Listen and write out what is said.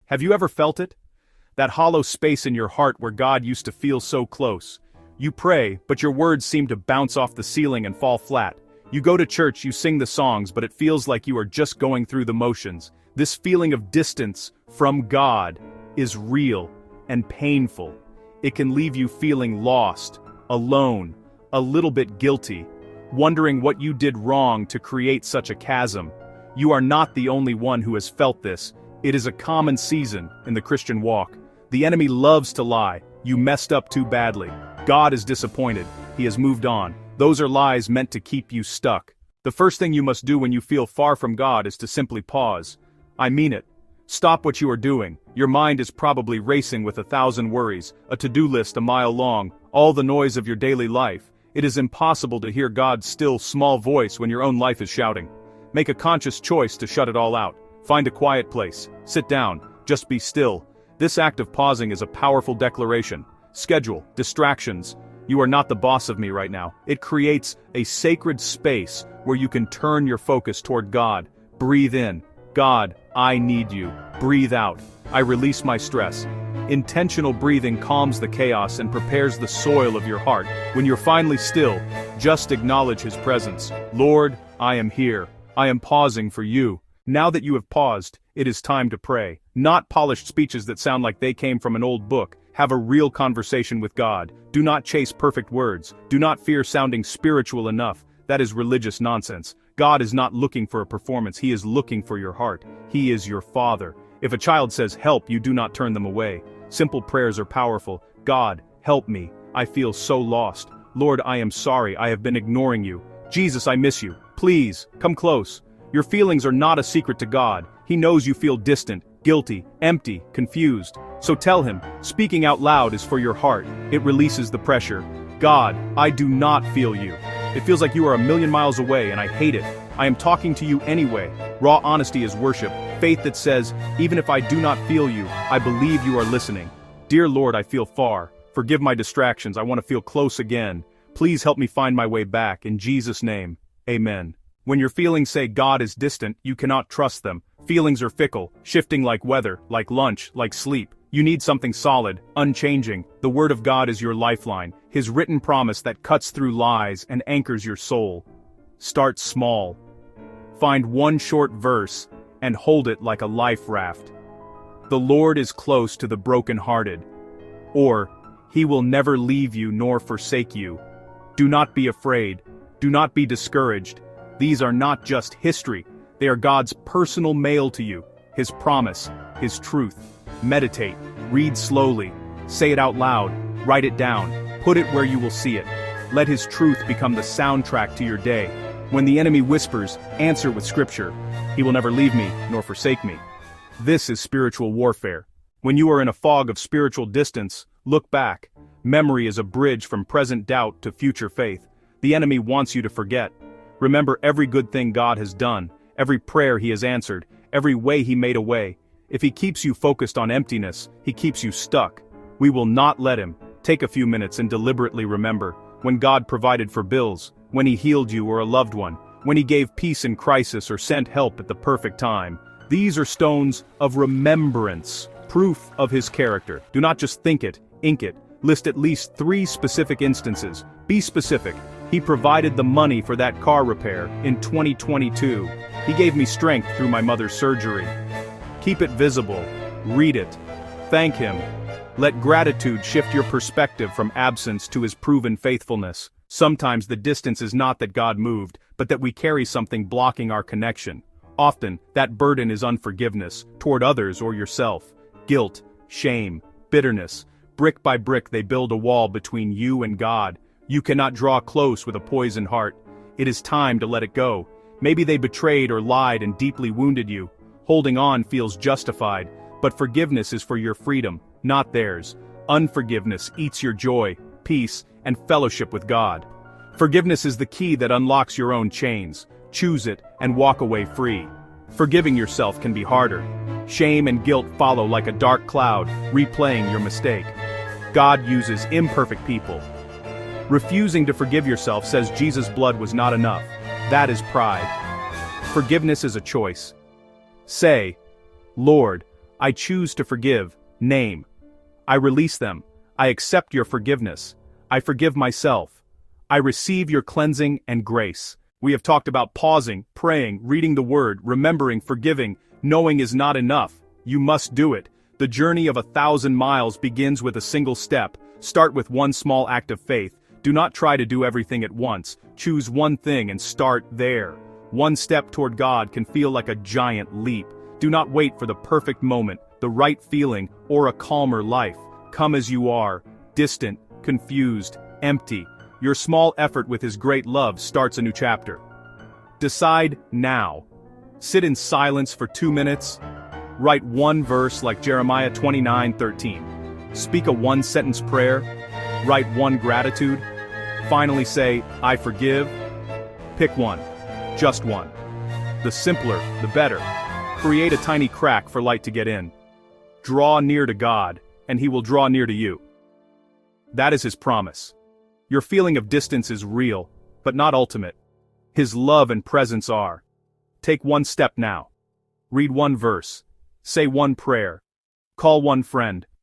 Have you ever felt it? That hollow space in your heart where God used to feel so close. You pray, but your words seem to bounce off the ceiling and fall flat. You go to church, you sing the songs, but it feels like you are just going through the motions. This feeling of distance from God is real and painful. It can leave you feeling lost, alone, a little bit guilty, wondering what you did wrong to create such a chasm. You are not the only one who has felt this. It is a common season in the Christian walk. The enemy loves to lie. You messed up too badly. God is disappointed. He has moved on. Those are lies meant to keep you stuck. The first thing you must do when you feel far from God is to simply pause. I mean it. Stop what you are doing. Your mind is probably racing with 1,000 worries, a to-do list a mile long, all the noise of your daily life. It is impossible to hear God's still, small voice when your own life is shouting. Make a conscious choice to shut it all out. Find a quiet place. Sit down. Just be still. This act of pausing is a powerful declaration. Schedule, distractions. You are not the boss of me right now. It creates a sacred space where you can turn your focus toward God. Breathe in. God, I need you. Breathe out. I release my stress. Intentional breathing calms the chaos and prepares the soil of your heart. When you're finally still, just acknowledge His presence. Lord, I am here. I am pausing for you. Now that you have paused, it is time to pray. Not polished speeches that sound like they came from an old book. Have a real conversation with God. Do not chase perfect words. Do not fear sounding spiritual enough. That is religious nonsense. God is not looking for a performance. He is looking for your heart. He is your Father. If a child says help, you do not turn them away. Simple prayers are powerful. God, help me. I feel so lost. Lord, I am sorry. I have been ignoring you. Jesus, I miss you. Please, come close. Your feelings are not a secret to God. He knows you feel distant, guilty, empty, confused. So tell Him, speaking out loud is for your heart. It releases the pressure. God, I do not feel you. It feels like you are a million miles away and I hate it. I am talking to you anyway. Raw honesty is worship. Faith that says, even if I do not feel you, I believe you are listening. Dear Lord, I feel far. Forgive my distractions. I want to feel close again. Please help me find my way back. In Jesus' name, amen. When your feelings say God is distant, you cannot trust them. Feelings are fickle, shifting like weather, like lunch, like sleep. You need something solid, unchanging. The Word of God is your lifeline, His written promise that cuts through lies and anchors your soul. Start small. Find one short verse and hold it like a life raft. The Lord is close to the brokenhearted. Or, He will never leave you nor forsake you. Do not be afraid. Do not be discouraged. These are not just history. They are God's personal mail to you, His promise, His truth. Meditate, read slowly, say it out loud, write it down, put it where you will see it. Let His truth become the soundtrack to your day. When the enemy whispers, answer with Scripture. He will never leave me nor forsake me. This is spiritual warfare. When you are in a fog of spiritual distance, look back. Memory is a bridge from present doubt to future faith. The enemy wants you to forget. Remember every good thing God has done, every prayer He has answered, every way He made a way. If He keeps you focused on emptiness, He keeps you stuck. We will not let Him. Take a few minutes and deliberately remember when God provided for bills, when He healed you or a loved one, when He gave peace in crisis or sent help at the perfect time. These are stones of remembrance, proof of His character. Do not just think it, ink it. List at least 3 specific instances. Be specific. He provided the money for that car repair in 2022. He gave me strength through my mother's surgery. Keep it visible. Read it. Thank Him. Let gratitude shift your perspective from absence to His proven faithfulness. Sometimes the distance is not that God moved, but that we carry something blocking our connection. Often, that burden is unforgiveness, toward others or yourself. Guilt, shame, bitterness. Brick by brick they build a wall between you and God. You cannot draw close with a poisoned heart. It is time to let it go. Maybe they betrayed or lied and deeply wounded you. Holding on feels justified, but forgiveness is for your freedom, not theirs. Unforgiveness eats your joy, peace, and fellowship with God. Forgiveness is the key that unlocks your own chains. Choose it and walk away free. Forgiving yourself can be harder. Shame and guilt follow like a dark cloud, replaying your mistake. God uses imperfect people. Refusing to forgive yourself says Jesus' blood was not enough. That is pride. Forgiveness is a choice. Say, Lord, I choose to forgive. Name. I release them. I accept your forgiveness. I forgive myself. I receive your cleansing and grace. We have talked about pausing, praying, reading the word, remembering, forgiving. Knowing is not enough. You must do it. The journey of 1,000 miles begins with a single step. Start with one small act of faith. Do not try to do everything at once. Choose one thing and start there. One step toward God can feel like a giant leap. Do not wait for the perfect moment, the right feeling, or a calmer life. Come as you are, distant, confused, empty. Your small effort with His great love starts a new chapter. Decide now. Sit in silence for 2 minutes. Write one verse like Jeremiah 29:13. Speak a one-sentence prayer. Write one gratitude. Finally say, I forgive. Pick one. Just one. The simpler, the better. Create a tiny crack for light to get in. Draw near to God, and He will draw near to you. That is His promise. Your feeling of distance is real, but not ultimate. His love and presence are. Take one step now. Read one verse. Say one prayer. Call one friend.